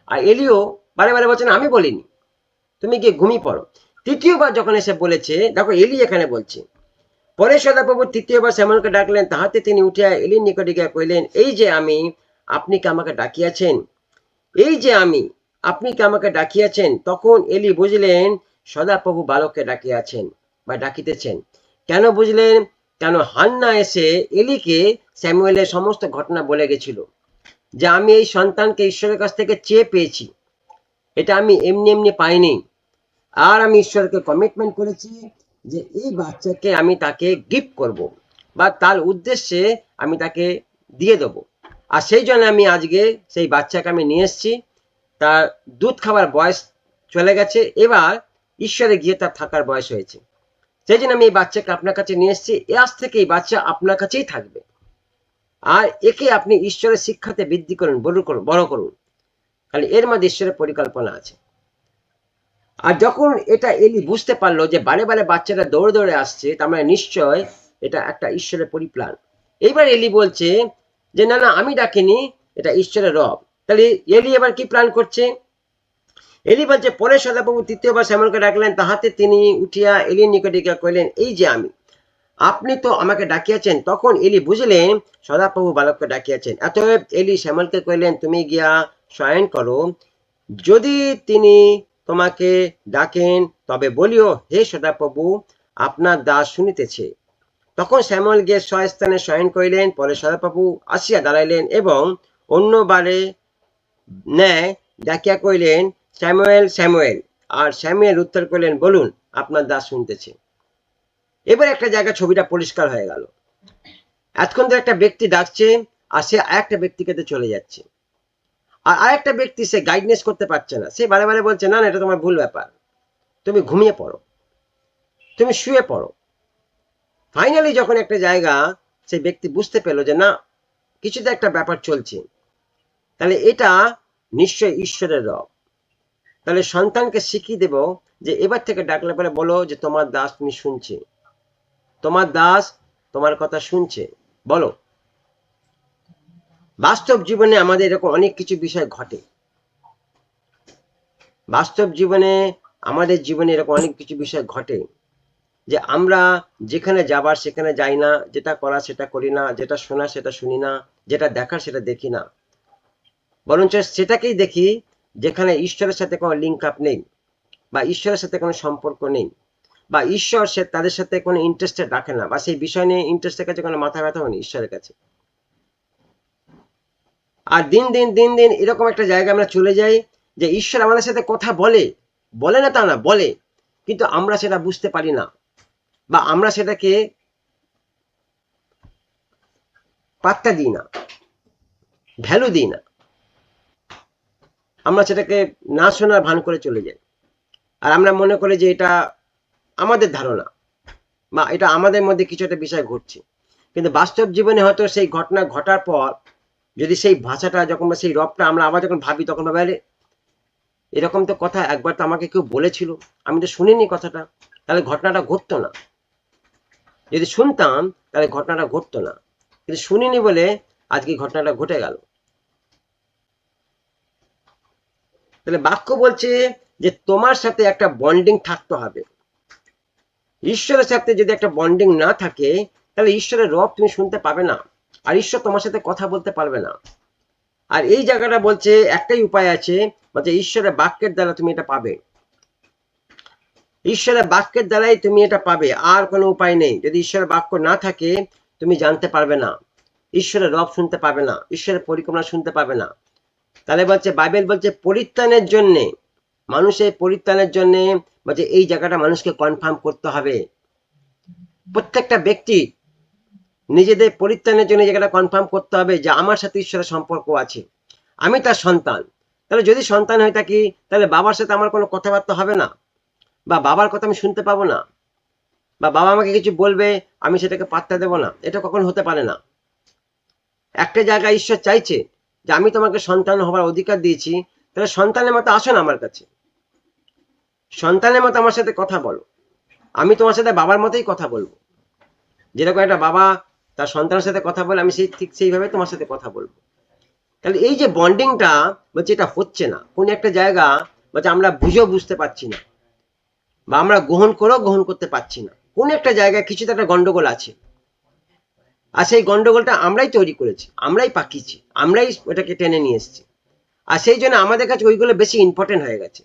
আর এলিও বারে বারে বলছে, না আমি বলিনি, তুমি গিয়ে ঘুমিয়ে পড়ো। তৃতীয়বার যখন এসে বলেছে, দেখো এলি এখানে বলছে। পরে সদাপ্রভু তৃতীয়বার স্যামুয়েলকে ডাকলেন। তাহাতে তিনি উঠিয়া এলির নিকটে গিয়া কহিলেন, এই যে আমি, আপনি কি আমাকে ডাকিয়াছেন? এই যে আমি, আপনি কি আমাকে ডাকিয়াছেন? তখন এলি বুঝলেন সদাপ্রভু বালককে ডাকিয়াছেন বা ডাকিতেছেন। কেন বুঝলেন? কেন হান্না এসে এলিকে স্যামুয়েলের সমস্ত ঘটনা বলে গেছিল, যে আমি এই সন্তানকে ঈশ্বরের কাছ থেকে চেয়ে পেয়েছি, এটা আমি এমনি এমনি পাইনি। আর আমি ঈশ্বরকে কমিটমেন্ট করেছি যে এই বাচ্চাকে আমি তাকে গিফট করব বা তার উদ্দেশ্যে আমি তাকে দিয়ে দেব। আর সেই জন্য আমি আজকে সেই বাচ্চাকে আমি নিয়ে এসেছি। তার দুধ খাবার বয়স চলে গেছে, এবার ঈশ্বরে গিয়ে তার থাকার বয়স হয়েছে। সেই জন্য আমি এই বাচ্চাকে আপনার কাছে নিয়ে এসেছি। আজ থেকে এই বাচ্চা আপনার কাছেই থাকবে, আর একে আপনি ঈশ্বরের শিক্ষাতে বৃদ্ধি করুন, বড় করুন। তাহলে এর মধ্যে ঈশ্বরের পরিকল্পনা আছে। আর যখন এটা এলি বুঝতে পারলো যে বারে বারে বাচ্চাটা দৌড়ে দৌড়ে আসছে, তার মানে নিশ্চয় এটা একটা ঈশ্বরের পরিপ্লান। এইবার এলি বলছে যে না না, আমি ডাকিনি, এটা ঈশ্বরের রব। তাহলে এলি এবার কি প্ল্যান করছে? এলি বলছে, পরে সদাপ্রভু তৃতীয়বার স্যামুয়েলকে ডাকলেন। তাহাতে তিনি উঠিয়া এলির নিকটে গিয়া কহিলেন, এই যে আমি, আপনি তো আমাকে ডাকিয়াছেন। তখন এলি বুঝলেন সদাপ্রভু বালককে ডাকিয়াছেন। অতএব এলি স্যামুয়েলকে কহিলেন, তুমি গিয়া শয়ন করো। যদি তিনি তোমাকে ডাকেন তবে বলিও, হে সদাপ্রভু, আপনার দাস শুনিতেছে। তখন স্যামুয়েল গিয়ে স্বস্থানে শয়ন করিলেন। পরে সদাপ্রভু আসিয়া দাঁড়াইলেন এবং অন্যবারে ন্যায় ডাকিয়া কহিলেন, স্যামুয়েল, স্যামুয়েল। আর স্যামুয়েল উত্তর করিলেন, বলুন, আপনার দাস শুনতেছে। এবার একটা জায়গা ছবিটা পরিষ্কার হয়ে গেল। এতক্ষণ তো একটা ব্যক্তি ডাকছে, আর সে আরেকটা ব্যক্তিকে চলে যাচ্ছে। আর আরেকটা ব্যক্তি সে গাইডনেস করতে পারছে না, সে বারে বারে বলছে, না না, এটা তোমার ভুল ব্যাপার, তুমি ঘুমিয়ে পড়ো, তুমি শুয়ে পড়ো। ফাইনালি যখন একটা জায়গা সেই ব্যক্তি বুঝতে পেলো যে না, কিছুতে একটা ব্যাপার চলছে, তাহলে এটা নিশ্চয়ই ঈশ্বরের রব। তাহলে সন্তানকে শিখিয়ে দেব যে এবার থেকে ডাকলে পরে বলো যে তোমার দাস তুমি শুনছে, তোমার দাস তোমার কথা শুনছে, বলো। বাস্তব জীবনে আমাদের এরকম অনেক কিছু বিষয় ঘটে। বাস্তব জীবনে আমাদের জীবনে এরকম অনেক কিছু বিষয় ঘটে যে আমরা যেখানে যাবার সেখানে যাই না, যেটা করা সেটা করি না, যেটা শোনা সেটা শুনি না, যেটা দেখার সেটা দেখি না, বরঞ্চ সেটাকেই দেখি যেখানে ঈশ্বরের সাথে কোনো লিঙ্ক আপ নেই বা ঈশ্বরের সাথে কোনো সম্পর্ক নেই, বা ঈশ্বর সে তাদের সাথে কোনো ইন্টারেস্টেড রাখে না, বা সেই বিষয় নিয়ে ইন্টারেস্টের কাছে কোনো মাথা ব্যথা হয়নি ঈশ্বরের কাছে। আর দিন দিন দিন দিন এরকম একটা জায়গায় আমরা চলে যাই যে ঈশ্বর আমাদের সাথে কথা বলে, বলে না তা না, বলে, কিন্তু আমরা সেটা বুঝতে পারি না বা আমরা সেটাকে পাত্তা দিই না, ভ্যালু দিই না। আমরা সেটাকে না শোনার ভান করে চলে যাই। আর আমরা মনে করি যে এটা আমাদের ধারণা বা এটা আমাদের মধ্যে কিছু একটা বিষয় ঘটছে। কিন্তু বাস্তব জীবনে হয়তো সেই ঘটনা ঘটার পর যদি সেই ভাষাটা যখন বা সেই রবটা আমরা আবার যখন ভাবি, তখন ভাবে, আরে এরকম তো কথা একবার তো আমাকে কেউ বলেছিল, আমি তো শুনিনি কথাটা। তাহলে ঘটনাটা ঘটতো না। যদি শুনতাম তাহলে ঘটনাটা ঘটতো না, কিন্তু শুনিনি বলে আজকে ঘটনাটা ঘটে গেল। তাহলে বাক্য বলছে যে তোমার সাথে একটা বন্ডিং থাকতে হবে। ঈশ্বরের সাথে যদি একটা বন্ডিং না থাকে তাহলে ঈশ্বরের রব তুমি শুনতে পাবে না, আর ঈশ্বর তোমার সাথে কথা বলতে পারবে না। আর এই জায়গাটা বলছে একটাই উপায় আছে, বলছে ঈশ্বরের বাক্যের দ্বারা তুমি এটা পাবে। ঈশ্বরের বাক্যের দ্বারাই তুমি এটা পাবে, আর কোনো উপায় নেই। যদি ঈশ্বরের বাক্য না থাকে তুমি জানতে পারবে না, ঈশ্বরের রব শুনতে পাবে না, ঈশ্বরের পরিকল্পনা শুনতে পাবে না। তাহলে বলছে বাইবেল বলছে পরিত্রাণের জন্যে, মানুষের পরিত্রাণের জন্যে বলছে এই জায়গাটা মানুষকে কনফার্ম করতে হবে। প্রত্যেকটা ব্যক্তি নিজেদের পরিত্রাণের জন্য জায়গাটা কনফার্ম করতে হবে যে আমার সাথে ঈশ্বরের সম্পর্ক আছে, আমি তার সন্তান। তাহলে যদি সন্তান হয়ে থাকি তাহলে বাবার সাথে আমার কোনো কথাবার্তা হবে না, বা বাবার কথা আমি শুনতে পাবো না, বা বাবা আমাকে কিছু বলবে আমি সেটাকে পাত্তা দেবো না, এটা কখনো হতে পারে না। একটা জায়গায় ঈশ্বর চাইছে যে আমি তোমাকে সন্তান হবার অধিকার দিয়েছি, তাহলে সন্তানের মতো আসো না আমার কাছে, সন্তানের মতো আমার সাথে কথা বলো, আমি তোমার সাথে বাবার মতোই কথা বলবো। যেরকম একটা বাবা তার সন্তানের সাথে কথা বলে, আমি ঠিক সেইভাবে তোমার সাথে কথা বলবো। তাহলে এই যে বন্ডিংটা বলছে এটা হচ্ছে না, কোন একটা জায়গা বলছে আমরা বুঝতে পারছি না, বা আমরা গ্রহণ করতে পারছি না। কোন একটা জায়গায় কিছুতে একটা গন্ডগোল আছে, আর সেই গন্ডগোলটা আমরাই তৈরি করেছি, আমরাই পাকিয়েছি, আমরাই ওটাকে টেনে নিয়ে এসেছি। আর সেই জন্য আমাদের কাছে ওইগুলো বেশি ইম্পর্টেন্ট হয়ে গেছে।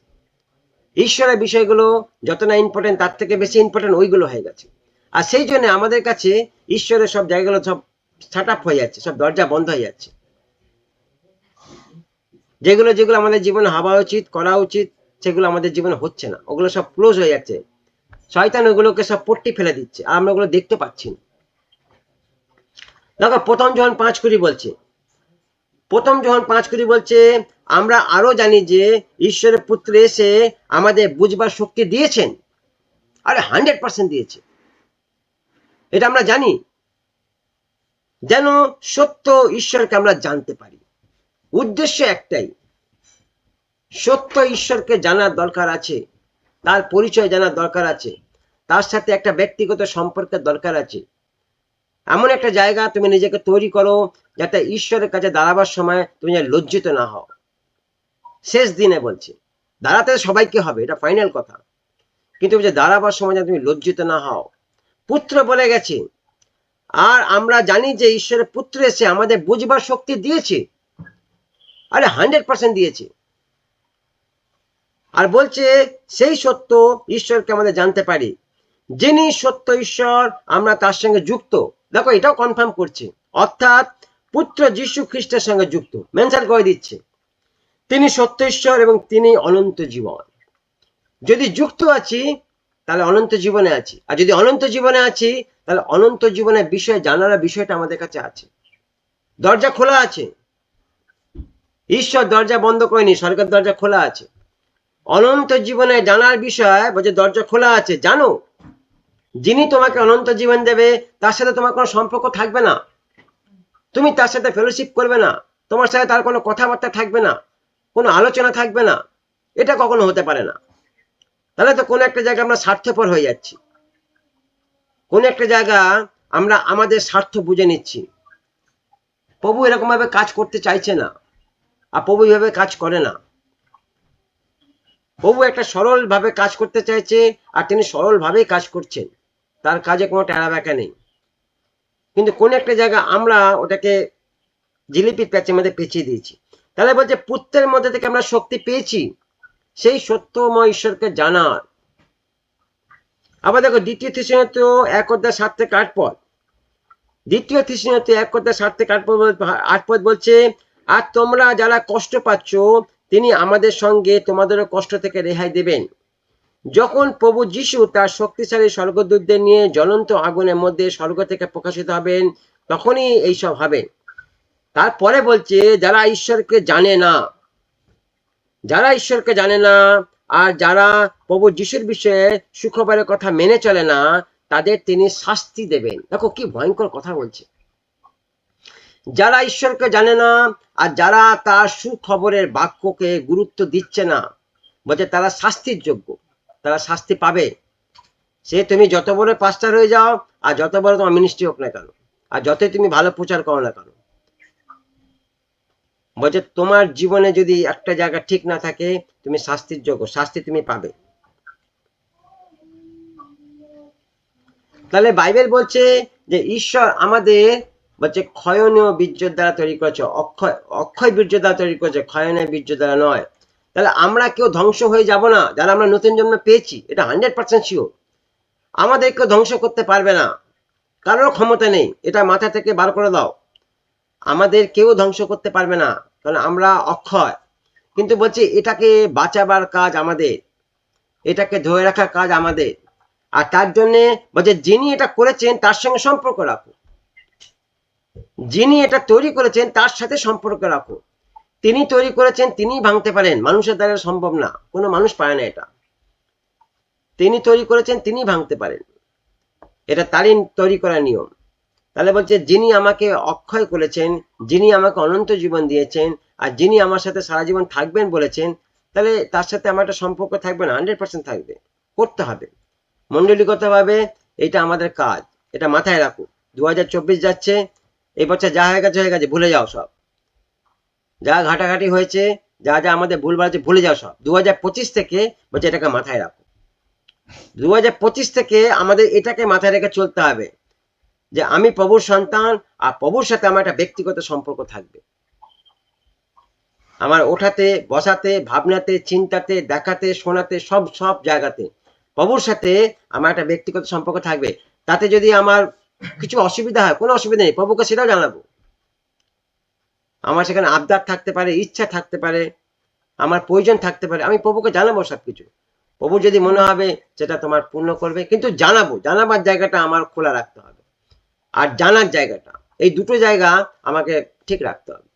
ঈশ্বরের বিষয়গুলো যত না ইম্পর্টেন্ট তার থেকে বেশি ইম্পর্টেন্ট ওইগুলো হয়ে গেছে। আর সেই জন্য আমাদের কাছে ঈশ্বরের সব জায়গাগুলো সব শাট আপ হয়ে যাচ্ছে, সব দরজা বন্ধ হয়ে যাচ্ছে। যেগুলো যেগুলো আমাদের জীবনে হওয়া উচিত, করা উচিত, সেগুলো আমাদের জীবনে হচ্ছে না, ওগুলো সব ক্লোজ হয়ে যাচ্ছে। শয়তান ওগুলোকে সব পট্টি ফেলে দিচ্ছে, আর আমরা ওগুলো দেখতে পাচ্ছি না। দেখো প্রথম যোহান 5:20 বলছে, প্রথম যোহান 5:20 বলছে আমরা আরো জানি যে ঈশ্বরের পুত্র এসে আমাদের বুঝবার শক্তি দিয়েছেন। আরে 100% দিয়েছে, এটা আমরা জানি, যেন সত্য ঈশ্বরকে আমরা জানতে পারি। উদ্দেশ্য একটাই, সত্য ঈশ্বরকে জানার দরকার আছে, তার পরিচয় জানার দরকার আছে, তার সাথে একটা ব্যক্তিগত সম্পর্কের দরকার আছে। এমন একটা জায়গা তুমি নিজেকে তৈরি করো যাতে ঈশ্বরের কাছে দাঁড়াবার সময় তুমি লজ্জিত না হও। শেষ দিনে বলছে, দাঁড়াতে সবাইকে হবে, এটা ফাইনাল কথা, কিন্তু দাঁড়াবার সময় তুমি লজ্জিত না হও। পুত্র বলে গেছে, আর আমরা জানি যে ঈশ্বরের পুত্র এসে আমাদের বুঝবার শক্তি দিয়েছে। আরে 100% দিয়েছে। আর বলছে সেই সত্য ঈশ্বরকে আমাদের জানতে পারি, যিনি সত্য ঈশ্বর আমরা তার সঙ্গে যুক্ত। দেখো এটাও কনফার্ম করছে, অর্থাৎ পুত্র যীশু খ্রিস্টের সঙ্গে যুক্ত, মেনশন করে দিচ্ছে তিনি সত্য ঈশ্বর এবং তিনি অনন্ত জীবন। যদি যুক্ত আছি তাহলে অনন্ত জীবনে আছি, আর যদি অনন্ত জীবনে আছি তাহলে অনন্ত জীবনের বিষয়ে জানার বিষয়টা আমাদের কাছে আছে। দরজা খোলা আছে, ঈশ্বর দরজা বন্ধ করেনি, স্বর্গের দরজা খোলা আছে। অনন্ত জীবনে জানার বিষয় বলছে দরজা খোলা আছে। জানো যিনি তোমাকে অনন্ত জীবন দেবে তার সাথে তোমার কোনো সম্পর্ক থাকবে না, তুমি তার সাথে ফেলোশিপ করবে না, তোমার সাথে তার কোনো কথাবার্তা থাকবে না, কোনো আলোচনা থাকবে না, এটা কখনো হতে পারে না। তাহলে তো কোনো একটা জায়গায় আমরা স্বার্থপর হয়ে যাচ্ছি, কোন একটা জায়গা আমরা আমাদের স্বার্থ বুঝে নিচ্ছি। প্রভু এরকম ভাবে কাজ করতে চাইছে না, আর প্রভু এইভাবে কাজ করে না। প্রভু একটা সরল ভাবে কাজ করতে চাইছে, আর তিনি সরল ভাবেই কাজ করছেন, তার কাজে কোনো টেরা ব্যাকা নেই। কিন্তু কোন একটা জায়গা আমরা ওটাকে জিলিপির প্যাচের মধ্যে পেঁচিয়ে দিয়েছি। তাহলে বলছে পুত্রের মধ্যে থেকে আমরা শক্তি পেয়েছি সেই সত্যময় ঈশ্বরকে জানার। আবার দেখো 2 থিসসলুনিকে 1:7-8 পদ, 2 থিসসলুনিকে 1:7-8 পদ বলছে, আর তোমরা যারা কষ্ট পাচ্ছ তিনি আমাদের সঙ্গে তোমাদেরও কষ্ট থেকে রেহাই দেবেন। যখন প্রভু যীশু তার শক্তিশালী স্বর্গদূতদের নিয়ে জ্বলন্ত আগুনের মধ্যে স্বর্গ থেকে প্রকাশিত হবেন, তখনই এইসব হবে। তারপরে বলছে যারা ঈশ্বরকে জানে না, যারা ঈশ্বরকে জানে না আর যারা প্রভু যীশুর বিষয়ে সুখবরের কথা মেনে চলে না তাদের তিনি শাস্তি দেবেন। দেখো কি ভয়ঙ্কর কথা বলছে। যারা ঈশ্বরকে জানে না আর যারা তার সুখবরের বাক্যকে গুরুত্ব দিচ্ছে না, বলছে তারা শাস্তির যোগ্য, তারা শাস্তি পাবে। সে তুমি যত বড় পাস্টার হয়ে যাও আর যত বড় তোমার মিনিস্ট্রি হোক না কেন, আর যতই তুমি ভালো প্রচার করো না কেন, বলছে তোমার জীবনে যদি একটা জায়গা ঠিক না থাকে তুমি শাস্তির যোগ্য, শাস্তি তুমি পাবে। তাহলে বাইবেল বলছে যে ঈশ্বর আমাদের বলছে ক্ষয়নীয় বীর্যের দ্বারা তৈরি করেছে, অক্ষয় অক্ষয় বীর্য দ্বারা তৈরি করেছে, ক্ষয়নীয় বীর্য দ্বারা নয়। তাহলে আমরা কেউ ধ্বংস হয়ে যাব না যারা আমরা নতুন জন্ম পেয়েছি, এটা 100% শিওর। আমাদের কেউ ধ্বংস করতে পারবে না, কারোর ক্ষমতা নেই, এটা মাথা থেকে বার করে দাও। আমাদের কেউ ধ্বংস করতে পারবে না, কারণ আমরা অক্ষয়। কিন্তু বলছি এটাকে বাঁচাবার কাজ আমাদের, এটাকে ধরে রাখার কাজ আমাদের। আর তার জন্যে বলছে যিনি এটা করেছেন তার সঙ্গে সম্পর্ক রাখো, যিনি এটা তৈরি করেছেন তার সাথে সম্পর্ক রাখো। তিনি তৈরি করেছেন, তিনি ভাঙতে পারেন, মানুষের দ্বারা সম্ভব না, কোনো মানুষ পারে না এটা। তিনি তৈরি করেছেন, তিনি ভাঙতে পারেন, এটা তারই তৈরি করার নিয়ম। তাহলে বলছে যিনি আমাকে অক্ষয় করেছেন, যিনি আমাকে অনন্ত জীবন দিয়েছেন, আর যিনি আমার সাথে সারা জীবন থাকবেন বলেছেন, তাহলে তার সাথে আমার একটা সম্পর্ক থাকবে না, 100% থাকবে, করতে হবে মণ্ডলীগতভাবে। এটা আমাদের কাজ, এটা মাথায় রাখো। 2024 যাচ্ছে, এই বছর যা হয়ে গেছে হয়ে গেছে, ভুলে যাও সব, যা ঘাটাঘাটি হয়েছে, যা যা আমাদের ভুলভাল আছে ভুলে যাও সব। 2025 থেকে বলছে এটাকে মাথায় রাখো। 2025 থেকে আমাদের এটাকে মাথায় রেখে চলতে হবে যে আমি প্রভুর সন্তান, আর প্রভুর সাথে আমার একটা ব্যক্তিগত সম্পর্ক থাকবে। আমার ওঠাতে বসাতে ভাবনাতে চিন্তাতে দেখাতে শোনাতে সব সব জায়গাতে প্রভুর সাথে আমার একটা ব্যক্তিগত সম্পর্ক থাকবে। তাতে যদি আমার কিছু অসুবিধা হয়, কোনো অসুবিধা নেই, প্রভুকে সেটাও জানাবো। আমার সেখানে আবদার থাকতে পারে, ইচ্ছা থাকতে পারে, আমার প্রয়োজন থাকতে পারে, আমি প্রভুকে জানাবো সবকিছু। প্রভু যদি মনে হবে সেটা তোমার পূর্ণ করবে, কিন্তু জানাবো, জানাবার জায়গাটা আমার খোলা রাখতে হবে, আর জানার জায়গাটা, এই দুটো জায়গা আমাকে ঠিক রাখতে হবে।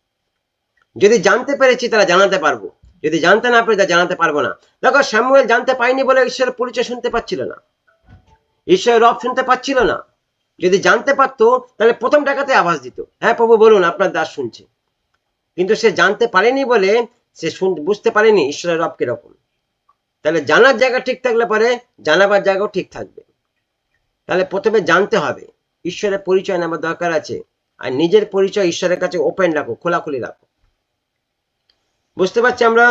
যদি জানতে পেরেছি তারা জানাতে পারবো, যদি জানতে না পারি তা জানাতে পারবো না। দেখো স্যামুয়েল জানতে পাইনি বলে ঈশ্বরের পরিচয় শুনতে পাচ্ছিল না, ঈশ্বরের রব শুনতে পাচ্ছিল না। যদি জানতে পারতো তাহলে প্রথম ডাকাতে আওয়াজ দিত, হ্যাঁ প্রভু বলুন আপনার দাস শুনছে। কিন্তু সে জানতে পারেনি বলে সে বুঝতে পারেনি ঈশ্বরের রব কিরকম। তাহলে জানার জায়গা ঠিক থাকলে পরে জানাবার জায়গাও ঠিক থাকবে। তাহলে প্রথমে জানতে হবে, ঈশ্বরের পরিচয় নেওয়ার দরকার আছে, আর নিজের পরিচয় ঈশ্বরের কাছে ওপেন রাখো, খোলাখুলি রাখো। বুঝতে পারছি আমরা?